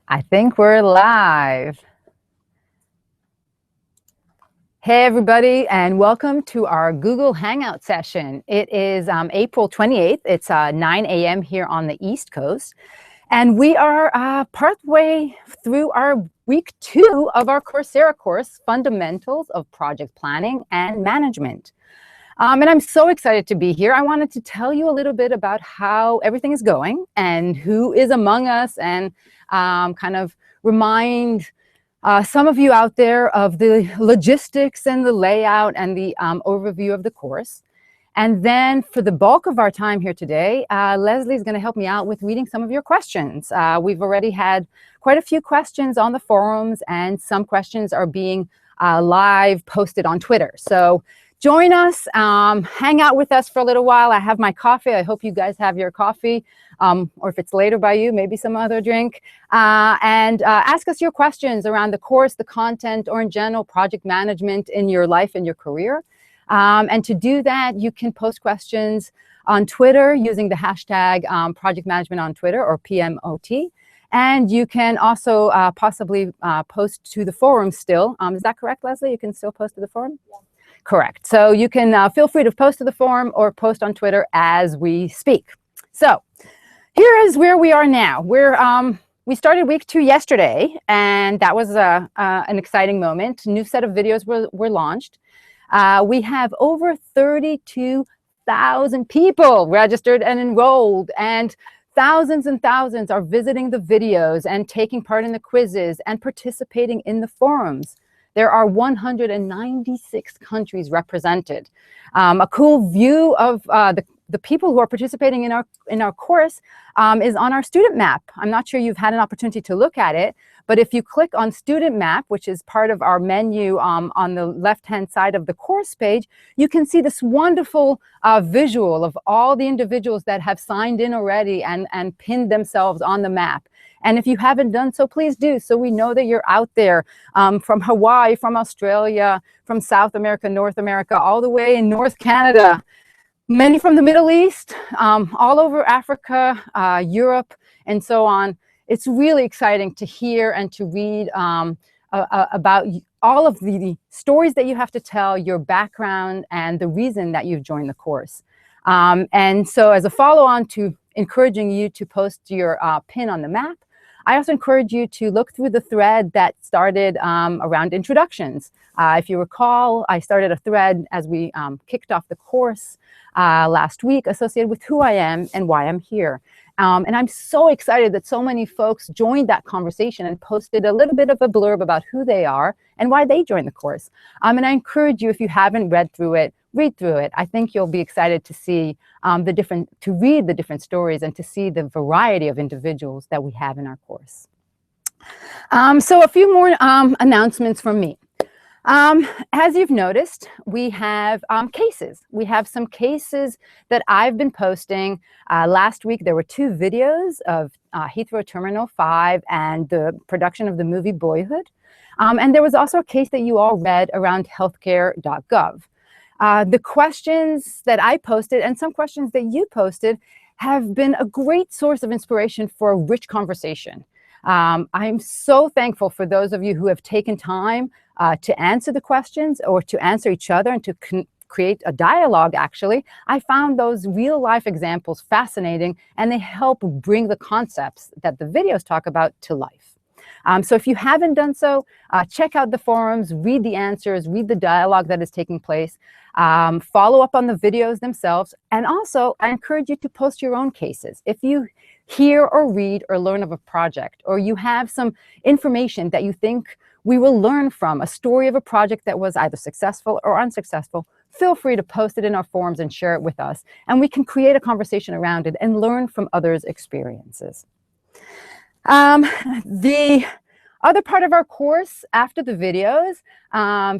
I think we're live. Hey everybody, and welcome to our Google Hangout session. It is April 28th. It's 9 a.m. here on the East Coast. And we are partway through our week 2 of our Coursera course, Fundamentals of Project Planning and Management. And I'm so excited to be here. I wanted to tell you a little bit about how everything is going and who is among us, and kind of remind some of you out there of the logistics and the layout and the overview of the course. And then for the bulk of our time here today, Leslie is going to help me out with reading some of your questions. We've already had quite a few questions on the forums, and some questions are being live posted on Twitter. So join us, hang out with us for a little while. I have my coffee. I hope you guys have your coffee, or if it's later by you, maybe some other drink. And ask us your questions around the course, the content, or in general project management in your life and your career. And to do that, you can post questions on Twitter using the hashtag Project Management on Twitter, or PMOT. And you can also possibly post to the forum still. Is that correct, Leslie? You can still post to the forum? Yeah. Correct. So you can feel free to post to the forum or post on Twitter as we speak. So here is where we are now. We started week 2 yesterday, and that was an exciting moment. New set of videos were launched. We have over 32,000 people registered and enrolled, and thousands are visiting the videos and taking part in the quizzes and participating in the forums. There are 196 countries represented. A cool view of the people who are participating in our course is on our student map. I'm not sure you've had an opportunity to look at it, but if you click on Student Map, which is part of our menu on the left-hand side of the course page, you can see this wonderful visual of all the individuals that have signed in already and pinned themselves on the map. And if you haven't done so, please do, so we know that you're out there, from Hawaii, from Australia, from South America, North America, all the way in North Canada, many from the Middle East, all over Africa, Europe, and so on. It's really exciting to hear and to read about all of the stories that you have to tell, your background, and the reason that you've joined the course. And so as a follow-on to encouraging you to post your pin on the map, I also encourage you to look through the thread that started around introductions. If you recall, I started a thread as we kicked off the course last week associated with who I am and why I'm here. And I'm so excited that so many folks joined that conversation and posted a little bit of a blurb about who they are and why they joined the course. And I encourage you, if you haven't read through it, read through it. I think you'll be excited to see to read the different stories and to see the variety of individuals that we have in our course. So a few more announcements from me. As you've noticed, we have cases. We have some cases that I've been posting. Last week, there were 2 videos of Heathrow Terminal 5 and the production of the movie Boyhood. And there was also a case that you all read around healthcare.gov. The questions that I posted and some questions that you posted have been a great source of inspiration for a rich conversation. I'm so thankful for those of you who have taken time to answer the questions or to answer each other and to create a dialogue, actually. I found those real-life examples fascinating, and they help bring the concepts that the videos talk about to life. So if you haven't done so, check out the forums, read the answers, read the dialogue that is taking place, follow up on the videos themselves, and also I encourage you to post your own cases. If you hear or read or learn of a project, or you have some information that you think we will learn from, a story of a project that was either successful or unsuccessful, feel free to post it in our forums and share it with us, and we can create a conversation around it and learn from others' experiences. The other part of our course after the videos,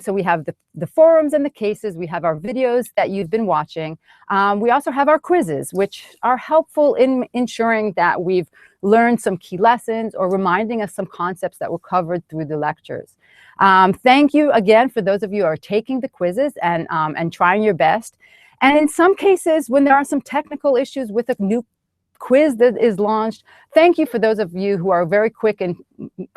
so we have the forums and the cases, we have our videos that you've been watching. We also have our quizzes, which are helpful in ensuring that we've learned some key lessons or reminding us some concepts that were covered through the lectures. Thank you again for those of you who are taking the quizzes and trying your best. And in some cases, when there are some technical issues with a new quiz that is launched. Thank you for those of you who are very quick in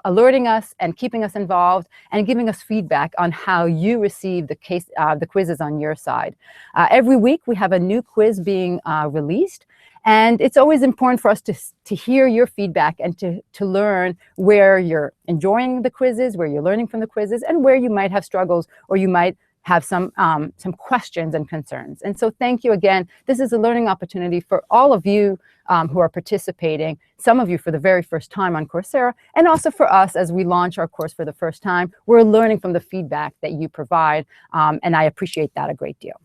alerting us and keeping us involved and giving us feedback on how you receive the quizzes on your side. Every week we have a new quiz being released. And it's always important for us to hear your feedback and to learn where you're enjoying the quizzes, where you're learning from the quizzes, and where you might have struggles or you might have some questions and concerns. And so thank you again. This is a learning opportunity for all of you who are participating, some of you for the very first time on Coursera, and also for us as we launch our course for the first time. We're learning from the feedback that you provide, and I appreciate that a great deal.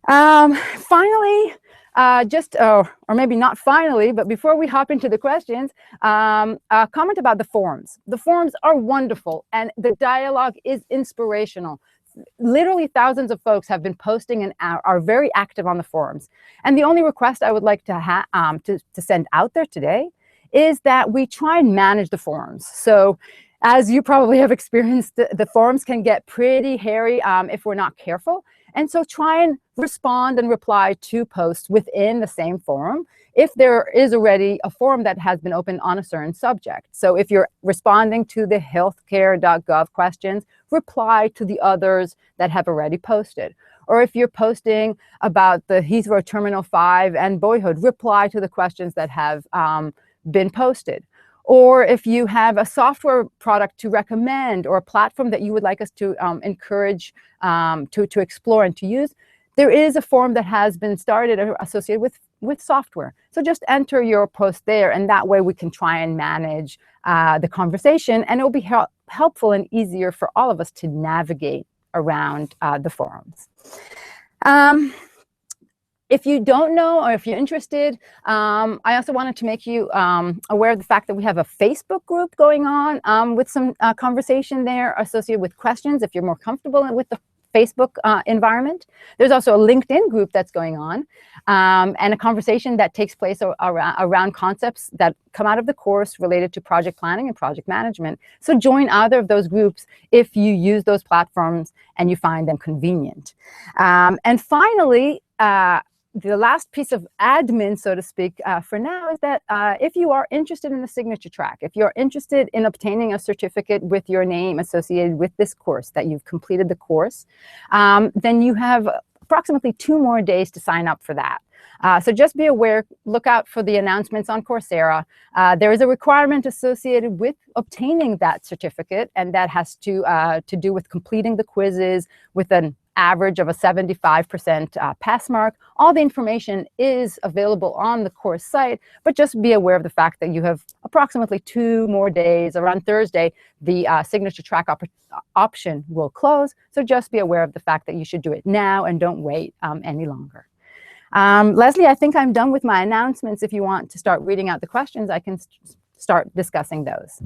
Finally, or maybe not finally, but before we hop into the questions, a comment about the forums. The forums are wonderful, and the dialogue is inspirational. Literally thousands of folks have been posting and are very active on the forums. And the only request I would like to send out there today is that we try and manage the forums. So as you probably have experienced, the forums can get pretty hairy if we're not careful. And so try and respond and reply to posts within the same forum if there is already a forum that has been opened on a certain subject. So if you're responding to the healthcare.gov questions, reply to the others that have already posted. Or if you're posting about the Heathrow Terminal 5 and Boyhood, reply to the questions that have been posted. Or if you have a software product to recommend or a platform that you would like us to encourage to explore and to use, there is a forum that has been started associated with software. So just enter your post there, and that way we can try and manage the conversation, and it will be helpful and easier for all of us to navigate around the forums. If you don't know, or if you're interested, I also wanted to make you aware of the fact that we have a Facebook group going on with some conversation there associated with questions, if you're more comfortable with the Facebook environment. There's also a LinkedIn group that's going on, and a conversation that takes place around concepts that come out of the course related to project planning and project management. So join either of those groups if you use those platforms and you find them convenient. And finally, the last piece of admin, so to speak, for now is that if you are interested in the signature track, if you're interested in obtaining a certificate with your name associated with this course, that you've completed the course, then you have approximately 2 more days to sign up for that. So just be aware, look out for the announcements on Coursera. There is a requirement associated with obtaining that certificate, and that has to do with completing the quizzes with an average of a 75% pass mark. All the information is available on the course site, but just be aware of the fact that you have approximately 2 more days. Around Thursday, the signature track option will close, so just be aware of the fact that you should do it now and don't wait any longer. Leslie, I think I'm done with my announcements. If you want to start reading out the questions, I can start discussing those.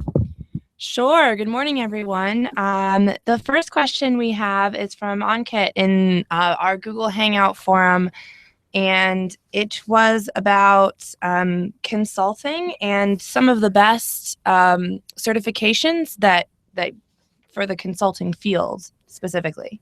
Sure. Good morning, everyone. The first question we have is from Ankit in our Google Hangout forum, and it was about consulting and some of the best certifications that for the consulting field specifically.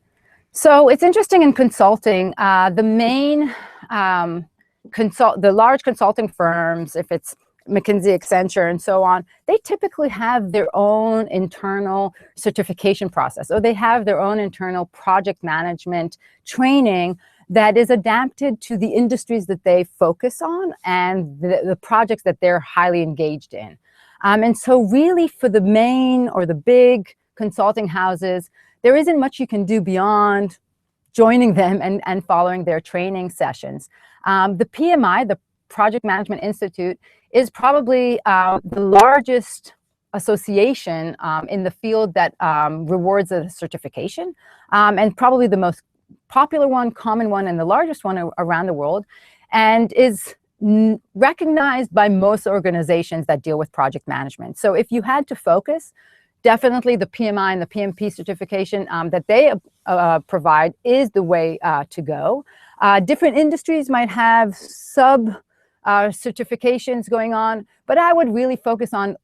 So it's interesting in consulting, the main the large consulting firms, if it's McKinsey, Accenture, and so on, they typically have their own internal certification process, or they have their own internal project management training that is adapted to the industries that they focus on and the projects that they're highly engaged in. And so really for the main or the big consulting houses, there isn't much you can do beyond joining them and following their training sessions. The PMI, the Project Management Institute, is probably the largest association in the field that rewards a certification, and probably the most popular one, common one, and the largest one around the world, and is recognized by most organizations that deal with project management. So if you had to focus, definitely the PMI and the PMP certification that they provide is the way to go. Different industries might have certifications going on, but I would really focus on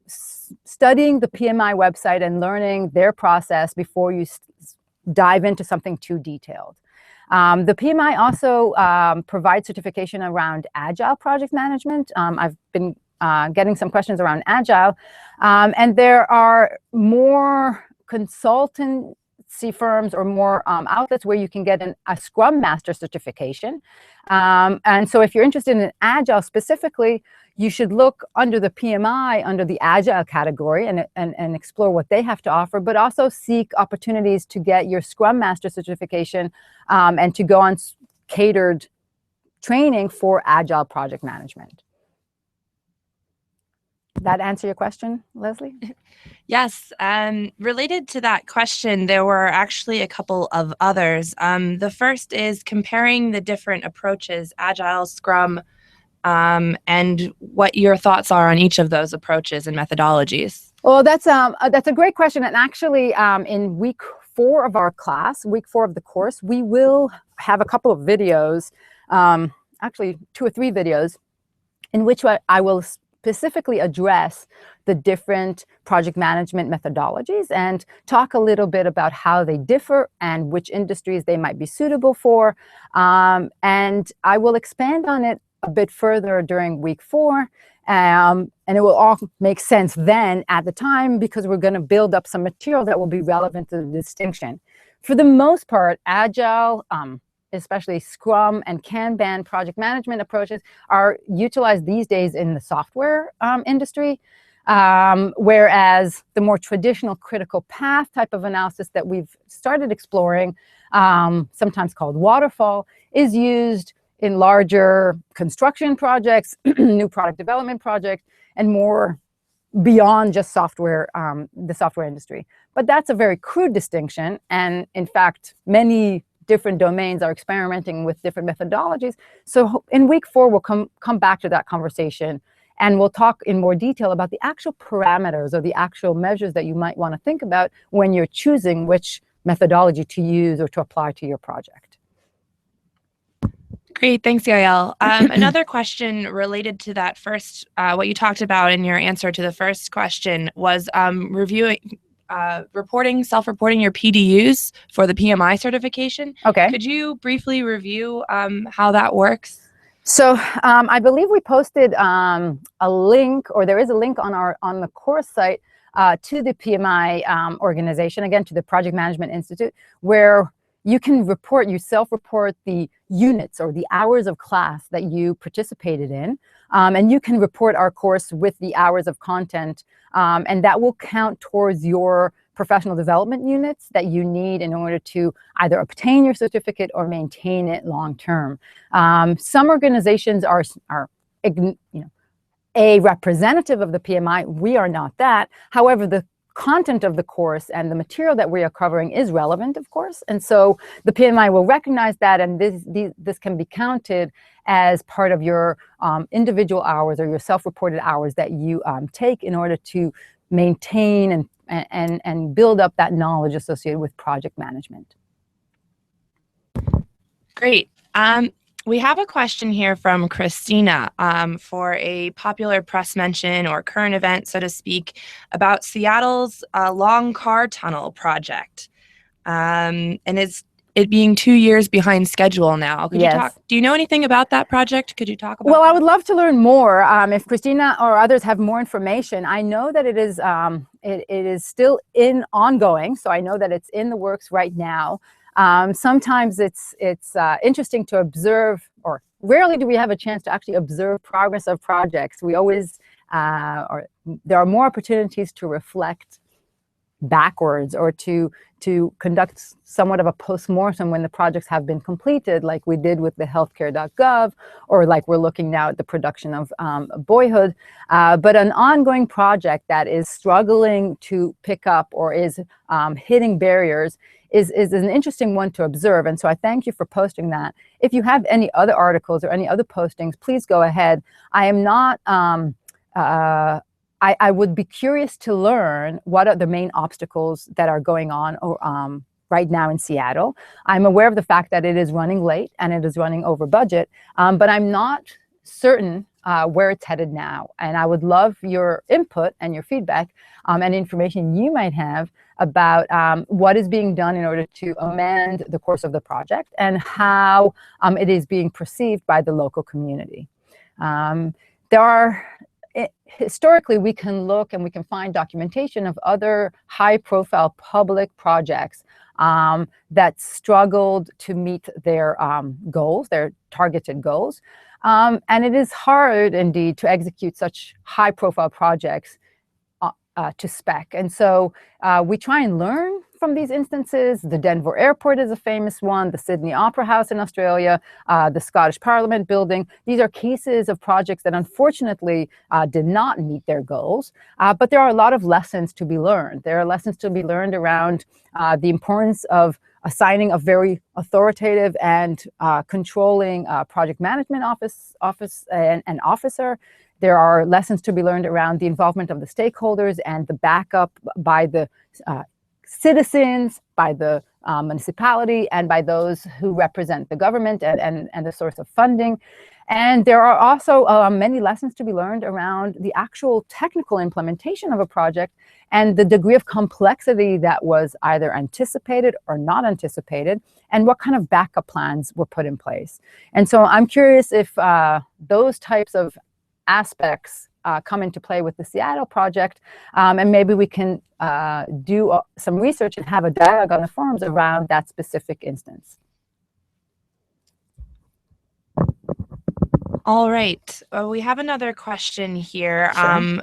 studying the PMI website and learning their process before you dive into something too detailed. The PMI also provides certification around Agile project management. I've been getting some questions around Agile, and there are more consultancy firms or more outlets where you can get a Scrum Master certification. And so if you're interested in Agile specifically, you should look under the PMI, under the Agile category, and explore what they have to offer, but also seek opportunities to get your Scrum Master certification and to go on catered training for Agile project management. That answer your question, Leslie? Yes. Related to that question, there were actually a couple of others. The first is comparing the different approaches, Agile, Scrum, and what your thoughts are on each of those approaches and methodologies. Well, that's a great question. And actually, in week 4 of our class, week 4 of the course, we will have a couple of videos, actually 2 or 3 videos, in which I will specifically address the different project management methodologies and talk a little bit about how they differ and which industries they might be suitable for. And I will expand on it a bit further during week 4. And it will all make sense then at the time, because we're going to build up some material that will be relevant to the distinction. For the most part, Agile, especially Scrum and Kanban project management approaches, are utilized these days in the software industry, whereas the more traditional critical path type of analysis that we've started exploring, sometimes called waterfall, is used in larger construction projects, new product development projects, and more beyond just software, the software industry. But that's a very crude distinction, and in fact, many different domains are experimenting with different methodologies. So in week 4, we'll come back to that conversation, and we'll talk in more detail about the actual parameters or the actual measures that you might want to think about when you're choosing which methodology to use or to apply to your project. Great, thanks, Yael. Another question related to that first, what you talked about in your answer to the first question was reporting, self-reporting your PDUs for the PMI certification. Okay. Could you briefly review how that works? So I believe we posted a link, or there is a link on the course site to the PMI organization, again, to the Project Management Institute, where you can self-report the units or the hours of class that you participated in, and you can report our course with the hours of content, and that will count towards your professional development units that you need in order to either obtain your certificate or maintain it long term. Some organizations are a representative of the PMI. We are not that. However, the content of the course and the material that we are covering is relevant, of course, and so the PMI will recognize that, and this can be counted as part of your individual hours or your self-reported hours that you take in order to maintain and build up that knowledge associated with project management. Great. We have a question here from Christina for a popular press mention or current event, so to speak, about Seattle's Long Car Tunnel project. And it being 2 years behind schedule now. Could you talk? Do you know anything about that project? Could you talk about Well, that? I would love to learn more. If Christina or others have more information, I know that it is still ongoing, so I know that it's in the works right now. Sometimes it's interesting to observe, or rarely do we have a chance to actually observe progress of projects. We always, there are more opportunities to reflect backwards or to conduct somewhat of a post-mortem when the projects have been completed, like we did with the healthcare.gov, or like we're looking now at the production of Boyhood. But an ongoing project that is struggling to pick up or is hitting barriers is an interesting one to observe. And so I thank you for posting that. If you have any other articles or any other postings, please go ahead. I am not, I would be curious to learn what are the main obstacles that are going on right now in Seattle. I'm aware of the fact that it is running late and it is running over budget, but I'm not certain where it's headed now. And I would love your input and your feedback and information you might have about what is being done in order to amend the course of the project and how it is being perceived by the local community. Historically, we can look and we can find documentation of other high-profile public projects that struggled to meet their goals, their targeted goals. And it is hard, indeed, to execute such high-profile projects to spec. And so we try and learn from these instances. The Denver Airport is a famous one, the Sydney Opera House in Australia, the Scottish Parliament building. These are cases of projects that unfortunately did not meet their goals, but there are a lot of lessons to be learned. There are lessons to be learned around the importance of assigning a very authoritative and controlling project management office and officer. There are lessons to be learned around the involvement of the stakeholders and the backup by the citizens, by the municipality, and by those who represent the government and the source of funding. And there are also many lessons to be learned around the actual technical implementation of a project and the degree of complexity that was either anticipated or not anticipated, and what kind of backup plans were put in place. And so I'm curious if those types of aspects come into play with the Seattle project, and maybe we can do some research and have a dialogue on the forums around that specific instance. All right, we have another question here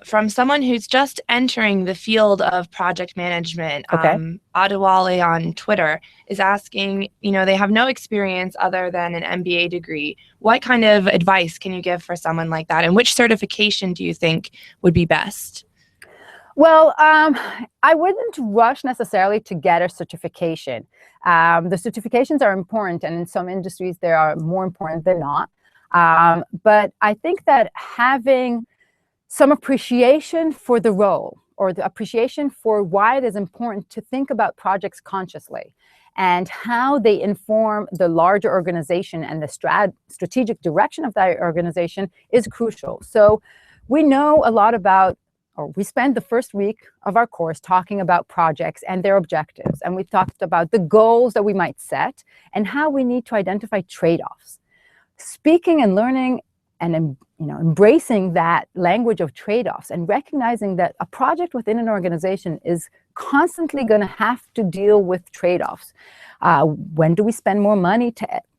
from someone who's just entering the field of project management. Okay. Adewale on Twitter is asking, they have no experience other than an MBA degree. What kind of advice can you give for someone like that? And which certification do you think would be best? Well, I wouldn't rush necessarily to get a certification. The certifications are important, and in some industries they are more important than not. But I think that having some appreciation for the role, or the appreciation for why it is important to think about projects consciously and how they inform the larger organization and the strategic direction of that organization is crucial. So we know a lot about, or we spend the first week of our course talking about projects and their objectives. And we talked about the goals that we might set and how we need to identify trade-offs. Speaking and learning and embracing that language of trade-offs and recognizing that a project within an organization is constantly going to have to deal with trade-offs. When do we spend more money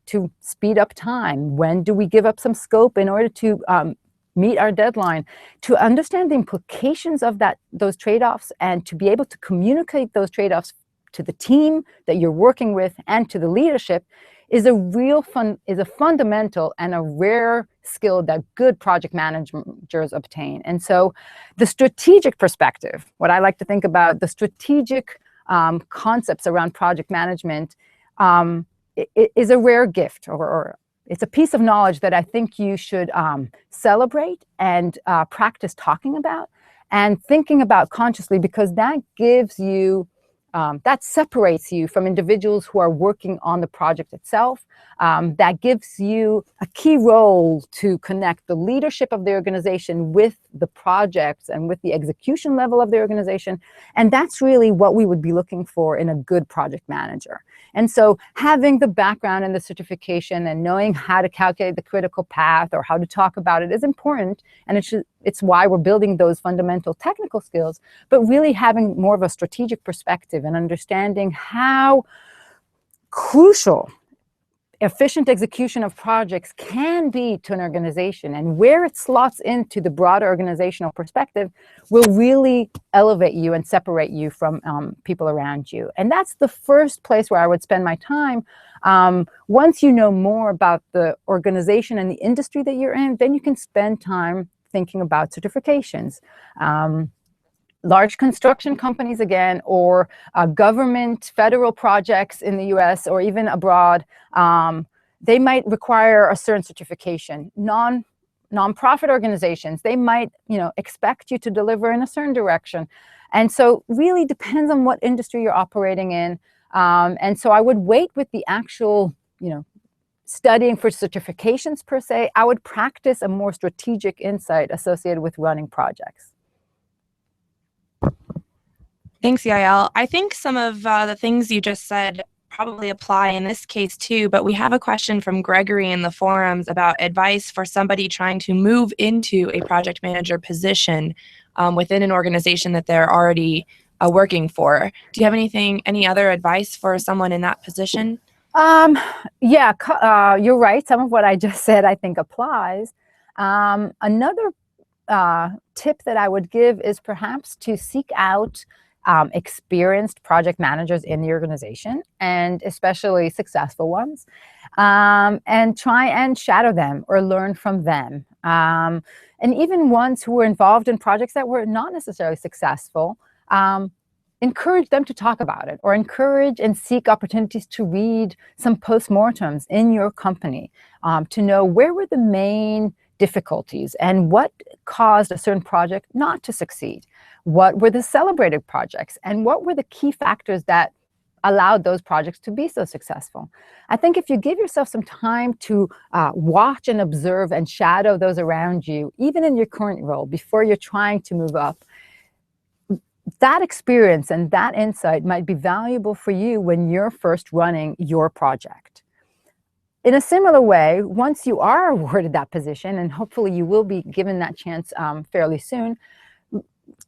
to speed up time? When do we give up some scope in order to meet our deadline? To understand the implications of those trade-offs and to be able to communicate those trade-offs to the team that you're working with and to the leadership is a fundamental and a rare skill that good project managers obtain. And so the strategic perspective, what I like to think about, the strategic concepts around project management is a rare gift, or it's a piece of knowledge that I think you should celebrate and practice talking about and thinking about consciously, because that gives you that separates you from individuals who are working on the project itself. That gives you a key role to connect the leadership of the organization with the projects and with the execution level of the organization. And that's really what we would be looking for in a good project manager. And so having the background and the certification and knowing how to calculate the critical path or how to talk about it is important. And it's why we're building those fundamental technical skills, but really having more of a strategic perspective and understanding how crucial efficient execution of projects can be to an organization, and where it slots into the broader organizational perspective will really elevate you and separate you from people around you. And that's the first place where I would spend my time. Once you know more about the organization and the industry that you're in, then you can spend time thinking about certifications. Large construction companies, again, or government, federal projects in the US or even abroad, they might require a certain certification. Non-profit organizations, they might expect you to deliver in a certain direction. And so really depends on what industry you're operating in. And so I would wait with the actual studying for certifications per se. I would practice a more strategic insight associated with running projects. Thanks, Yael. I think some of the things you just said probably apply in this case too, but we have a question from Gregory in the forums about advice for somebody trying to move into a project manager position within an organization that they're already working for. Do you have any other advice for someone in that position? Yeah, you're right. Some of what I just said, I think applies. Another tip that I would give is perhaps to seek out experienced project managers in the organization, and especially successful ones, and try and shadow them or learn from them. And even ones who were involved in projects that were not necessarily successful, encourage them to talk about it, or encourage and seek opportunities to read some postmortems in your company, to know where were the main difficulties and what caused a certain project not to succeed. What were the celebrated projects and what were the key factors that allowed those projects to be so successful? I think if you give yourself some time to watch and observe and shadow those around you, even in your current role, before you're trying to move up, that experience and that insight might be valuable for you when you're first running your project. In a similar way, once you are awarded that position, and hopefully you will be given that chance fairly soon,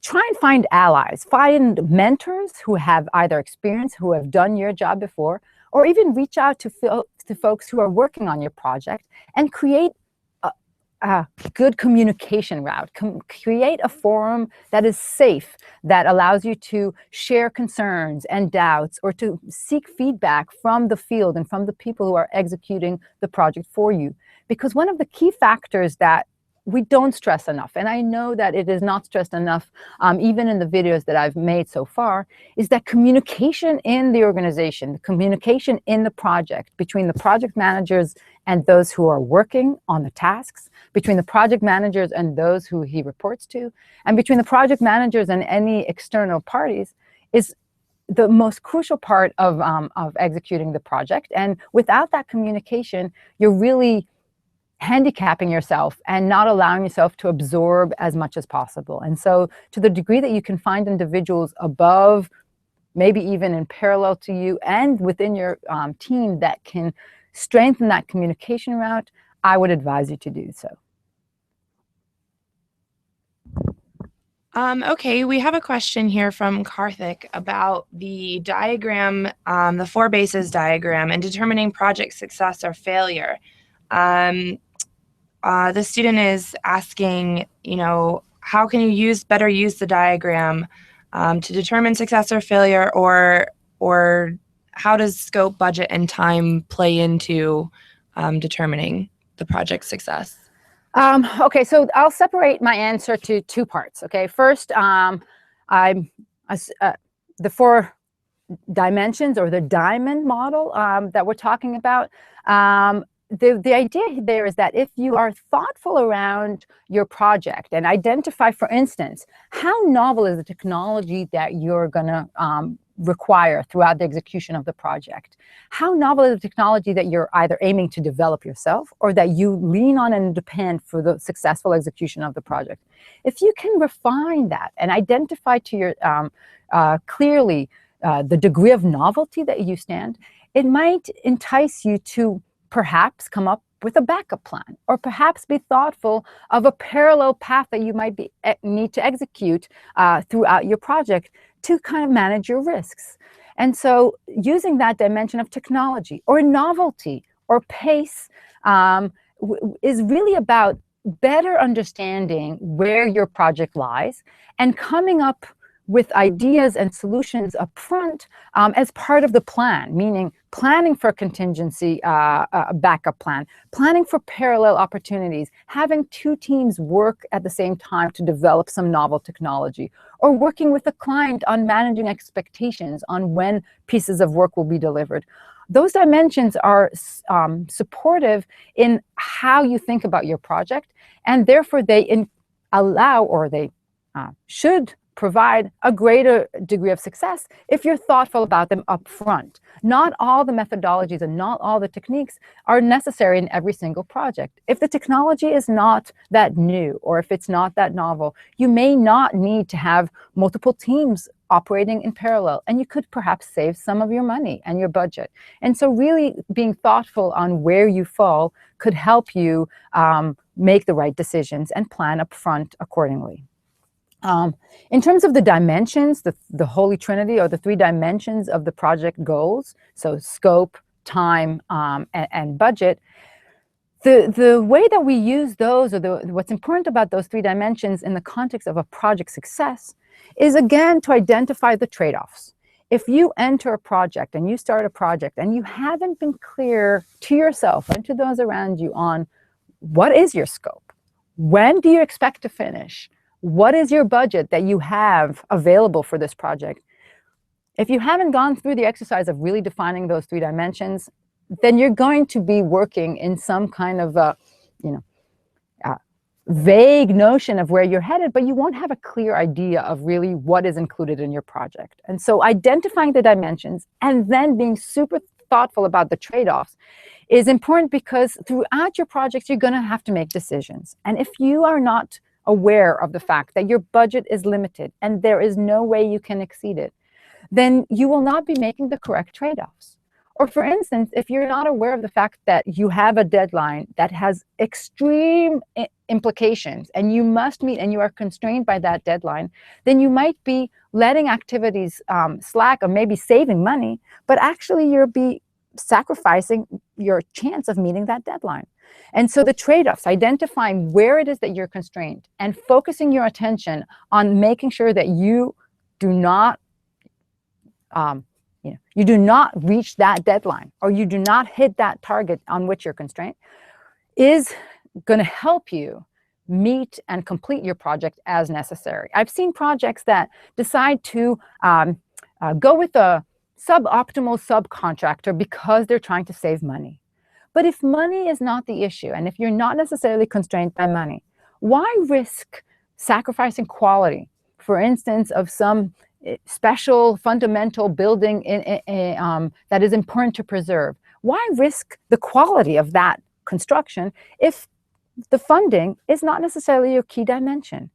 try and find allies, find mentors who have either experience, who have done your job before, or even reach out to folks who are working on your project and create a good communication route. Create a forum that is safe, that allows you to share concerns and doubts, or to seek feedback from the field and from the people who are executing the project for you. Because one of the key factors that we don't stress enough, and I know that it is not stressed enough, even in the videos that I've made so far, is that communication in the organization, the communication in the project, between the project managers and those who are working on the tasks, between the project managers and those who he reports to, and between the project managers and any external parties, is the most crucial part of executing the project. And without that communication, you're really handicapping yourself and not allowing yourself to absorb as much as possible. And so to the degree that you can find individuals above, maybe even in parallel to you and within your team, that can strengthen that communication route, I would advise you to do so. Okay, we have a question here from Karthik about the diagram, the 4 bases diagram, and determining project success or failure. The student is asking, how can you better use the diagram to determine success or failure, or how does scope, budget, and time play into determining the project's success? Okay, so I'll separate my answer to 2 parts. Okay, first, the 4 dimensions, or the diamond model that we're talking about. The idea there is that if you are thoughtful around your project and identify, for instance, how novel is the technology that you're going to require throughout the execution of the project? How novel is the technology that you're either aiming to develop yourself or that you lean on and depend for the successful execution of the project? If you can refine that and identify to your clearly the degree of novelty that you stand, it might entice you to perhaps come up with a backup plan, or perhaps be thoughtful of a parallel path that you might need to execute throughout your project to kind of manage your risks. And so using that dimension of technology or novelty or pace is really about better understanding where your project lies and coming up with ideas and solutions up front as part of the plan, meaning planning for contingency, a backup plan, planning for parallel opportunities, having 2 teams work at the same time to develop some novel technology, or working with a client on managing expectations on when pieces of work will be delivered. Those dimensions are supportive in how you think about your project, and therefore they allow, or they should provide a greater degree of success if you're thoughtful about them up front. Not all the methodologies and not all the techniques are necessary in every single project. If the technology is not that new or if it's not that novel, you may not need to have multiple teams operating in parallel, and you could perhaps save some of your money and your budget. And so really being thoughtful on where you fall could help you make the right decisions and plan up front accordingly. In terms of the dimensions, the Holy Trinity, or the three dimensions of the project goals, so scope, time, and budget, the way that we use those, or what's important about those three dimensions in the context of a project success, is again to identify the trade-offs. If you enter a project and you start a project and you haven't been clear to yourself and to those around you on what is your scope, when do you expect to finish, what is your budget that you have available for this project? If you haven't gone through the exercise of really defining those three dimensions, then you're going to be working in some kind of vague notion of where you're headed, but you won't have a clear idea of really what is included in your project. And so identifying the dimensions and then being super thoughtful about the trade-offs is important, because throughout your projects, you're going to have to make decisions. And if you are not aware of the fact that your budget is limited and there is no way you can exceed it, then you will not be making the correct trade-offs. Or for instance, if you're not aware of the fact that you have a deadline that has extreme implications and you must meet and you are constrained by that deadline, then you might be letting activities slack or maybe saving money, but actually you'll be sacrificing your chance of meeting that deadline. And so the trade-offs, identifying where it is that you're constrained and focusing your attention on making sure that you do not you do not reach that deadline, or you do not hit that target on which you're constrained, is going to help you meet and complete your project as necessary. I've seen projects that decide to go with a suboptimal subcontractor because they're trying to save money. But if money is not the issue, and if you're not necessarily constrained by money, why risk sacrificing quality, for instance, of some special fundamental building that is important to preserve? Why risk the quality of that construction if the funding is not necessarily your key dimension?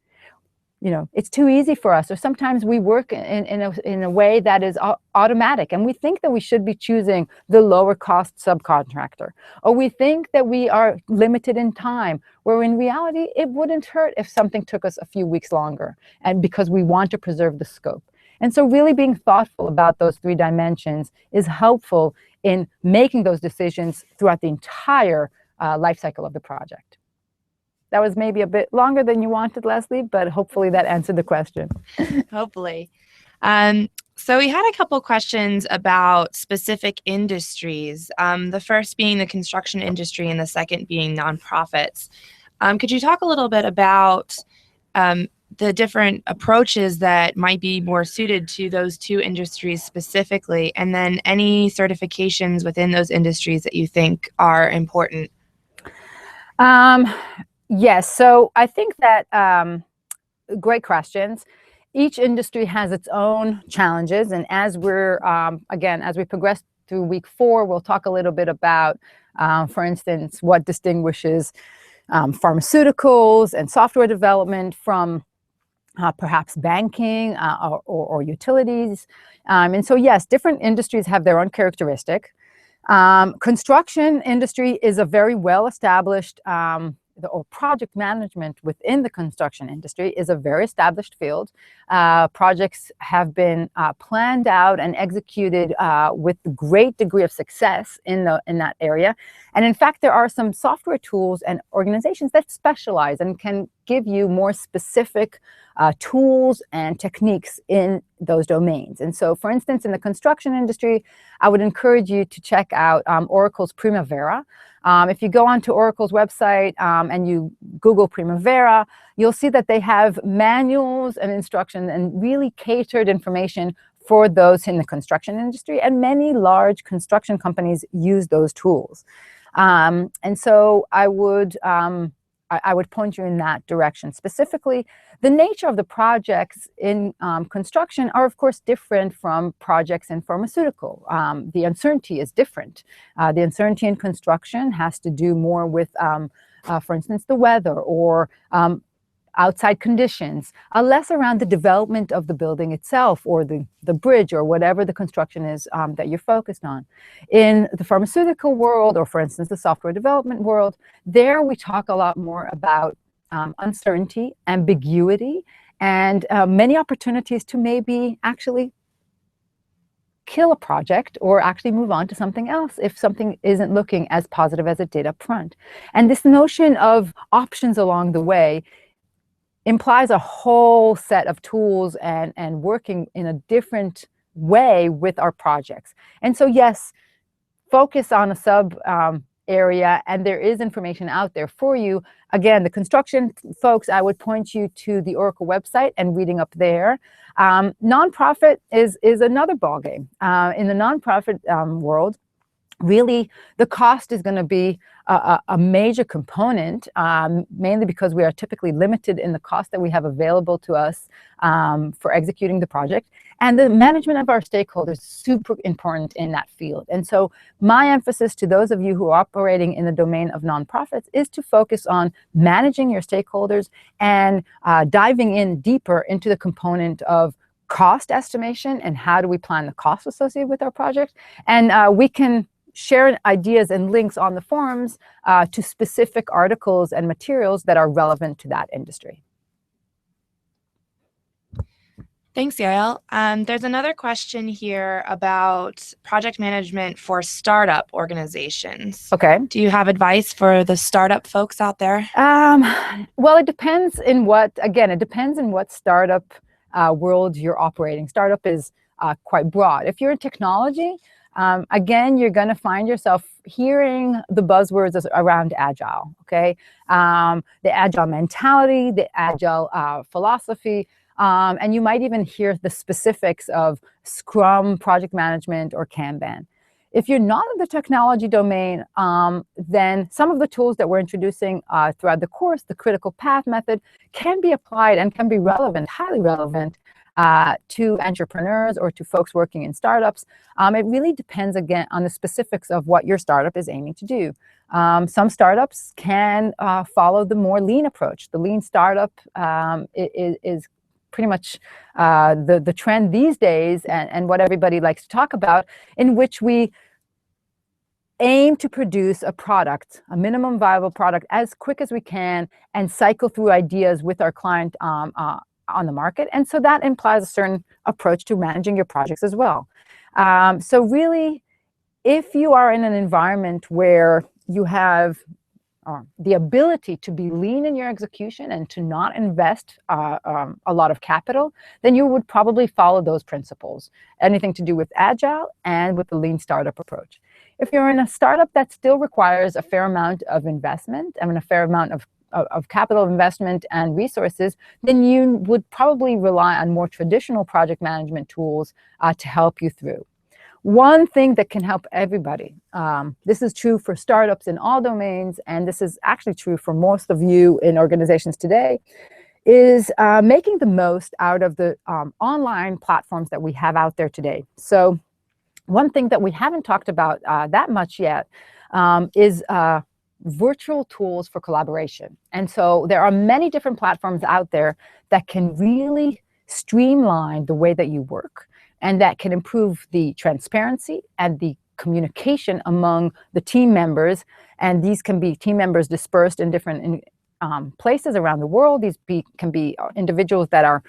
It's too easy for us, or sometimes we work in a way that is automatic, and we think that we should be choosing the lower cost subcontractor, or we think that we are limited in time, where in reality it wouldn't hurt if something took us a few weeks longer, and because we want to preserve the scope. And so really being thoughtful about those three dimensions is helpful in making those decisions throughout the entire life cycle of the project. That was maybe a bit longer than you wanted, Leslie, but hopefully that answered the question. Hopefully. So we had a couple questions about specific industries, the first being the construction industry and the second being nonprofits. Could you talk a little bit about the different approaches that might be more suited to those two industries specifically, and then any certifications within those industries that you think are important? Yes, so I think that great questions. Each industry has its own challenges, and as we're as we progress through week 4, we'll talk a little bit about, for instance, what distinguishes pharmaceuticals and software development from perhaps banking or utilities. And so yes, different industries have their own characteristic. Construction industry is a very well-established, or project management within the construction industry is a very established field. Projects have been planned out and executed with great degree of success in that area. And in fact, there are some software tools and organizations that specialize and can give you more specific tools and techniques in those domains. And so, for instance, in the construction industry, I would encourage you to check out Oracle's Primavera. If you go onto Oracle's website and you Google Primavera, you'll see that they have manuals and instruction and really catered information for those in the construction industry. And many large construction companies use those tools. And so I would I would point you in that direction. Specifically, the nature of the projects in construction are, of course, different from projects in pharmaceutical. The uncertainty is different. The uncertainty in construction has to do more with, for instance, the weather or outside conditions, less around the development of the building itself or the bridge or whatever the construction is that you're focused on. In the pharmaceutical world, or for instance, the software development world, there we talk a lot more about uncertainty, ambiguity, and many opportunities to maybe actually kill a project or actually move on to something else if something isn't looking as positive as it did up front. And this notion of options along the way implies a whole set of tools and working in a different way with our projects. And so, yes, focus on a sub area, and there is information out there for you. Again, the construction folks, I would point you to the Oracle website and reading up there. Nonprofit is another ballgame. In the nonprofit world, really, the cost is going to be a major component, mainly because we are typically limited in the cost that we have available to us for executing the project. And the management of our stakeholders is super important in that field. And so my emphasis to those of you who are operating in the domain of nonprofits is to focus on managing your stakeholders and diving in deeper into the component of cost estimation and how do we plan the costs associated with our project. And we can share ideas and links on the forums to specific articles and materials that are relevant to that industry. Thanks, Yael. There's another question here about project management for startup organizations. Okay. Do you have advice for the startup folks out there? Well, it depends in what startup world you're operating. Startup is quite broad. If you're in technology, again, you're going to find yourself hearing the buzzwords around agile, okay? The agile mentality, the agile philosophy, and you might even hear the specifics of Scrum, project management, or Kanban. If you're not in the technology domain, then some of the tools that we're introducing throughout the course, the critical path method, can be applied and can be relevant, highly relevant, to entrepreneurs or to folks working in startups. It really depends, again, on the specifics of what your startup is aiming to do. Some startups can follow the more lean approach. The lean startup is pretty much the trend these days and what everybody likes to talk about, in which we aim to produce a product, a minimum viable product, as quick as we can and cycle through ideas with our client on the market. And so that implies a certain approach to managing your projects as well. So really, if you are in an environment where you have the ability to be lean in your execution and to not invest a lot of capital, then you would probably follow those principles, anything to do with agile and with the lean startup approach. If you're in a startup that still requires a fair amount of investment, a fair amount of capital investment and resources, then you would probably rely on more traditional project management tools to help you through. One thing that can help everybody, this is true for startups in all domains, and this is actually true for most of you in organizations today, is making the most out of the online platforms that we have out there today. So one thing that we haven't talked about that much yet is virtual tools for collaboration. And so there are many different platforms out there that can really streamline the way that you work, and that can improve the transparency and the communication among the team members. And these can be team members dispersed in different places around the world. These can be individuals that are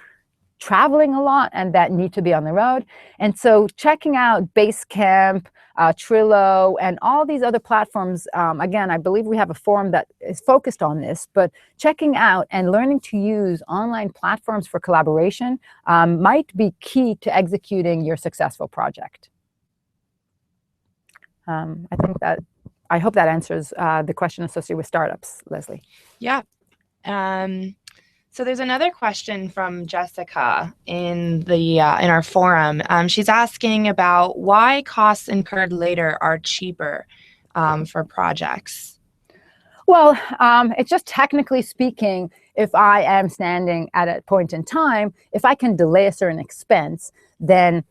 traveling a lot and that need to be on the road. And so checking out Basecamp, Trello, and all these other platforms, again, I believe we have a forum that is focused on this, but checking out and learning to use online platforms for collaboration might be key to executing your successful project. I hope that answers the question associated with startups, Leslie. Yeah. So there's another question from Jessica in our forum. She's asking about why costs incurred later are cheaper for projects. Well, it's just technically speaking, if I am standing at a point in time, if I can delay a certain expense, then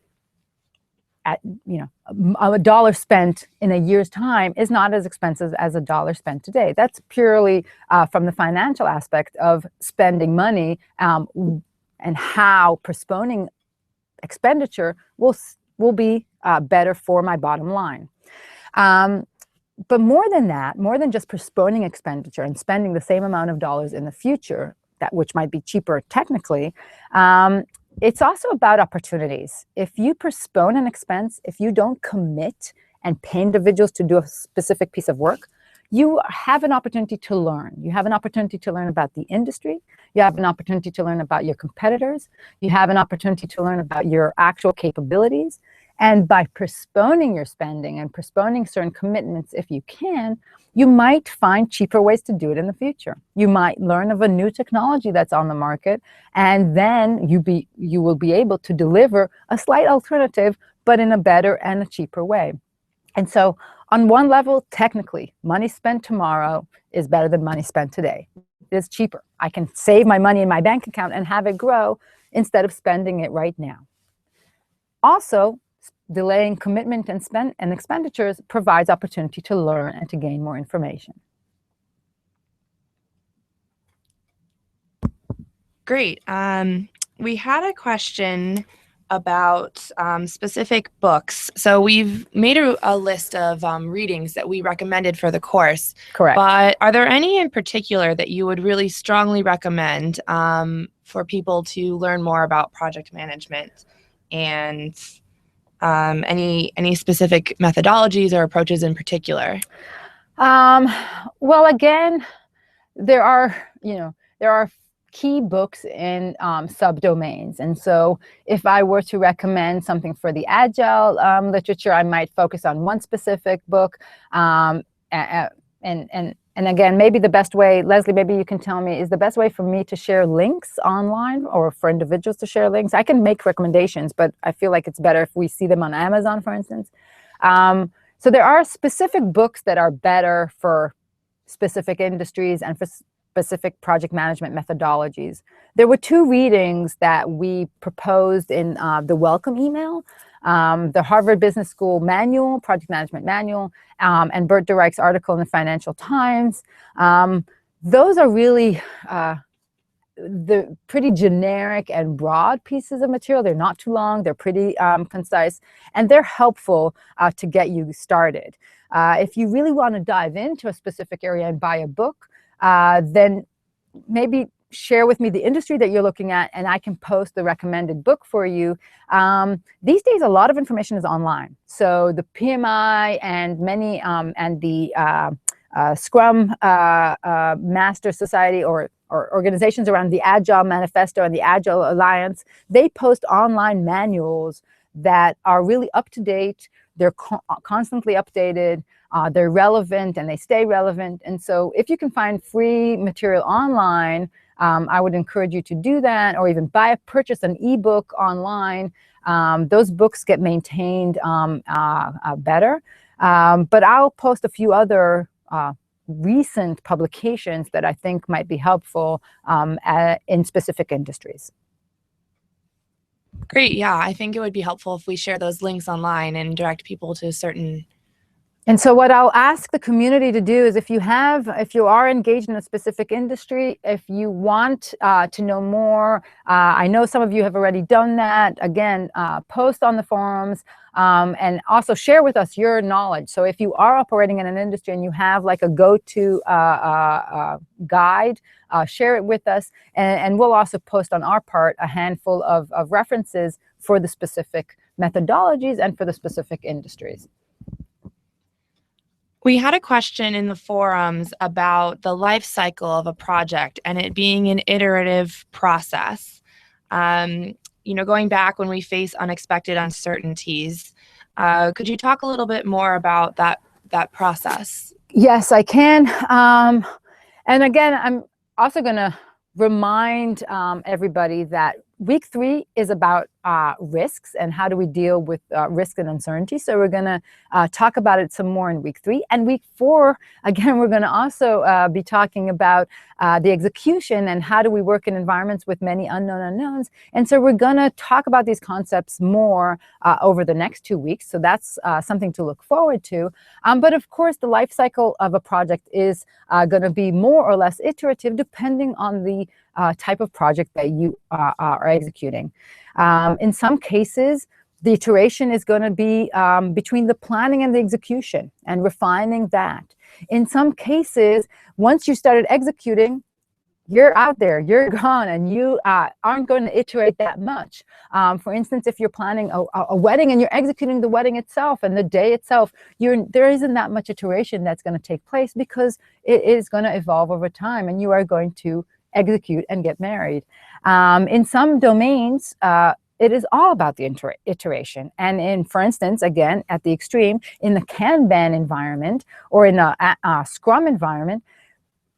a dollar spent in a year's time is not as expensive as a dollar spent today. That's purely from the financial aspect of spending money, and how postponing expenditure will be better for my bottom line. But more than that, more than just postponing expenditure and spending the same amount of dollars in the future, which might be cheaper technically, it's also about opportunities. If you postpone an expense, if you don't commit and pay individuals to do a specific piece of work, you have an opportunity to learn. You have an opportunity to learn about the industry. You have an opportunity to learn about your competitors. You have an opportunity to learn about your actual capabilities. And by postponing your spending and postponing certain commitments, if you can, you might find cheaper ways to do it in the future. You might learn of a new technology that's on the market, and then you will be able to deliver a slight alternative, but in a better and a cheaper way. And so on one level, technically, money spent tomorrow is better than money spent today. It is cheaper. I can save my money in my bank account and have it grow instead of spending it right now. Also, delaying commitment and expenditures provides opportunity to learn and to gain more information. Great. We had a question about specific books. So we've made a list of readings that we recommended for the course. Correct. But are there any in particular that you would really strongly recommend for people to learn more about project management, and any specific methodologies or approaches in particular? Well, again, there are key books in subdomains. And so if I were to recommend something for the Agile literature, I might focus on one specific book. And again, maybe the best way, Leslie, maybe you can tell me, is the best way for me to share links online or for individuals to share links? I can make recommendations, but I feel like it's better if we see them on Amazon, for instance. So there are specific books that are better for specific industries and for specific project management methodologies. There were 2 readings that we proposed in the welcome email. The Harvard Business School Manual, Project Management Manual, and Bert Dureich's article in the Financial Times. Those are really the pretty generic and broad pieces of material. They're not too long, they're pretty concise, and they're helpful to get you started. If you really want to dive into a specific area and buy a book, then maybe share with me the industry that you're looking at, and I can post the recommended book for you. These days, a lot of information is online. So the PMI and many, and the Scrum Master Society or organizations around the Agile Manifesto and the Agile Alliance, they post online manuals that are really up to date. They're constantly updated. They're relevant and they stay relevant. And so if you can find free material online, I would encourage you to do that, or even purchase an ebook online. Those books get maintained better. But I'll post a few other recent publications that I think might be helpful in specific industries. Great. Yeah, I think it would be helpful if we share those links online and direct people to certain. And so what I'll ask the community to do is, if you are engaged in a specific industry, if you want to know more, I know some of you have already done that. Again, post on the forums, and also share with us your knowledge. So if you are operating in an industry and you have like a go-to guide, share it with us. And we'll also post on our part a handful of references for the specific methodologies and for the specific industries. We had a question in the forums about the life cycle of a project and it being an iterative process. Going back when we face unexpected uncertainties, could you talk a little bit more about that process? Yes, I can. And again, I'm also going to remind everybody that week 3 is about risks and how do we deal with risk and uncertainty. So we're going to talk about it some more in week 3. And week 4, again, we're going to also be talking about the execution and how do we work in environments with many unknown unknowns. And so we're going to talk about these concepts more over the next 2 weeks. So that's something to look forward to. But of course, the life cycle of a project is going to be more or less iterative depending on the type of project that you are executing. In some cases, the iteration is going to be between the planning and the execution and refining that. In some cases, once you started executing, you're out there, you're gone, and you aren't going to iterate that much. For instance, if you're planning a wedding and you're executing the wedding itself and the day itself, there isn't that much iteration that's going to take place because it is going to evolve over time and you are going to execute and get married. In some domains, it is all about the iteration. And for instance, again, at the extreme, in the Kanban environment or in a Scrum environment,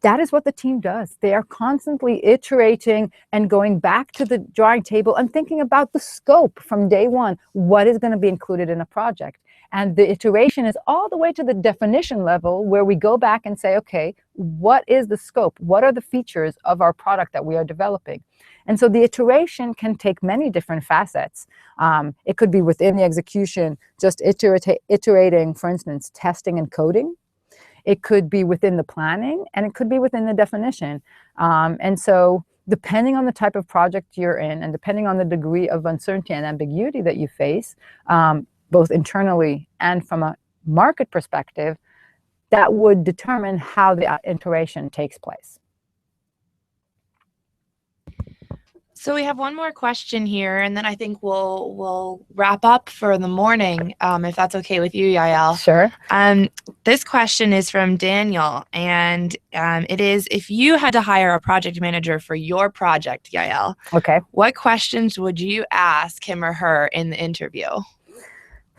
that is what the team does. They are constantly iterating and going back to the drawing table and thinking about the scope from day one. What is going to be included in a project? And the iteration is all the way to the definition level where we go back and say, okay, what is the scope? What are the features of our product that we are developing? And so the iteration can take many different facets. It could be within the execution, just iterating, for instance, testing and coding. It could be within the planning, and it could be within the definition. And so depending on the type of project you're in and depending on the degree of uncertainty and ambiguity that you face, both internally and from a market perspective, that would determine how the iteration takes place. So we have one more question here, and then I think we'll wrap up for the morning, if that's okay with you, Yael. Sure. This question is from Daniel, and it is, if you had to hire a project manager for your project, Yael, okay, what questions would you ask him or her in the interview?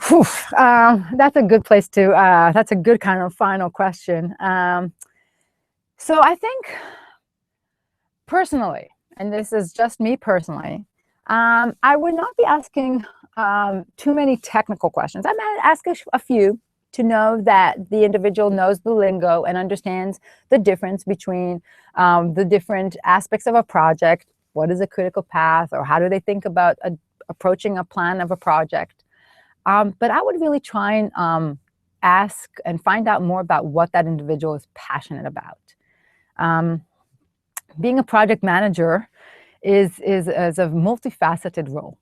Whew, that's a good place to, that's a good kind of final question. So I think personally, and this is just me personally, I would not be asking too many technical questions. I might ask a few to know that the individual knows the lingo and understands the difference between the different aspects of a project. What is a critical path, or how do they think about approaching a plan of a project? But I would really try and ask and find out more about what that individual is passionate about. Being a project manager is a multifaceted role.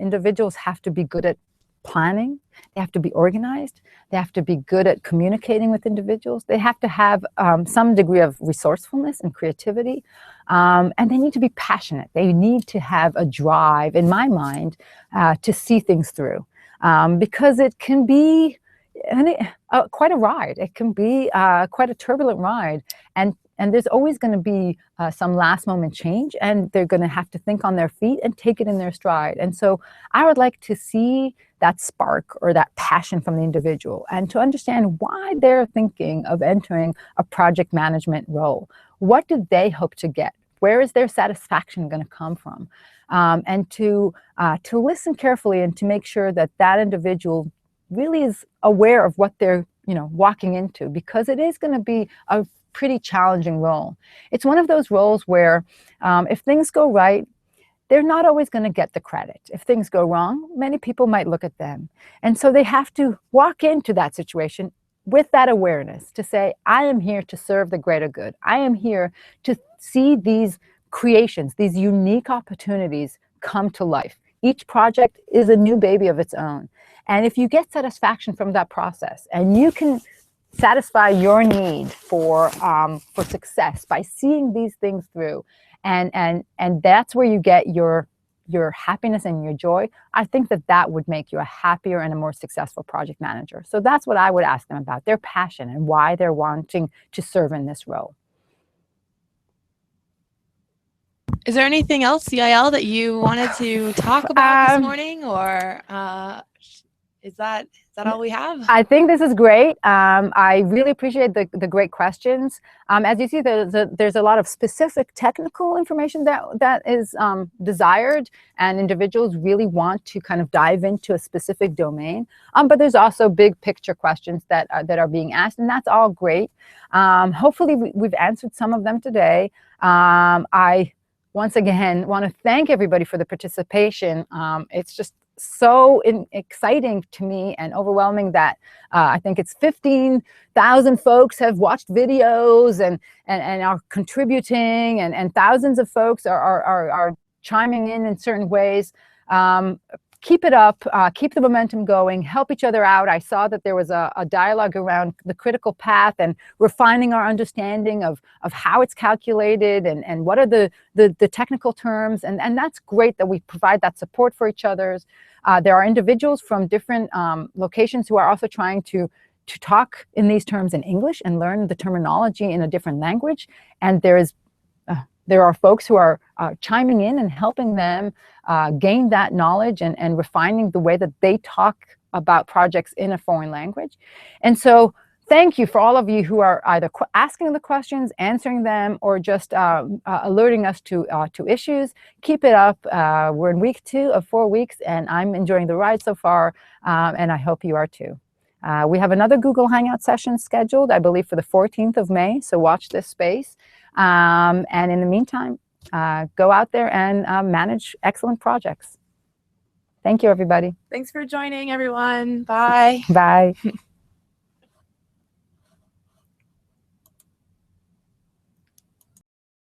Individuals have to be good at planning. They have to be organized. They have to be good at communicating with individuals. They have to have some degree of resourcefulness and creativity. And they need to be passionate. They need to have a drive, in my mind, to see things through. Because it can be quite a ride. It can be quite a turbulent ride. And there's always going to be some last moment change, and they're going to have to think on their feet and take it in their stride. And so I would like to see that spark or that passion from the individual and to understand why they're thinking of entering a project management role. What do they hope to get? Where is their satisfaction going to come from? And to listen carefully and to make sure that that individual really is aware of what they're walking into, because it is going to be a pretty challenging role. It's one of those roles where if things go right, they're not always going to get the credit. If things go wrong, many people might look at them. And so they have to walk into that situation with that awareness to say, I am here to serve the greater good. I am here to see these creations, these unique opportunities come to life. Each project is a new baby of its own. And if you get satisfaction from that process and you can satisfy your need for success by seeing these things through, and that's where you get your happiness and your joy, I think that would make you a happier and a more successful project manager. So that's what I would ask them about, their passion and why they're wanting to serve in this role. Is there anything else, Yael, that you wanted to talk about this morning, or is that that all we have? I think this is great. I really appreciate the great questions. As you see, there's a lot of specific technical information that is desired, and individuals really want to kind of dive into a specific domain. But there's also big picture questions that are being asked, and that's all great. Hopefully, we've answered some of them today. I once again want to thank everybody for the participation. It's just so exciting to me and overwhelming that I think it's 15,000 folks have watched videos and are contributing, and thousands of folks are chiming in certain ways. Keep it up, keep the momentum going, help each other out. I saw that there was a dialogue around the critical path and refining our understanding of how it's calculated and what are the technical terms. And that's great that we provide that support for each other. There are individuals from different locations who are also trying to talk in these terms in English and learn the terminology in a different language. And there are folks who are chiming in and helping them gain that knowledge and refining the way that they talk about projects in a foreign language. And so thank you for all of you who are either asking the questions, answering them, or just alerting us to issues. Keep it up. We're in week 2 of 4 weeks, and I'm enjoying the ride so far, and I hope you are too. We have another Google Hangout session scheduled, I believe, for the 14th of May, so watch this space. And in the meantime, go out there and manage excellent projects. Thank you, everybody. Thanks for joining, everyone. Bye. Bye.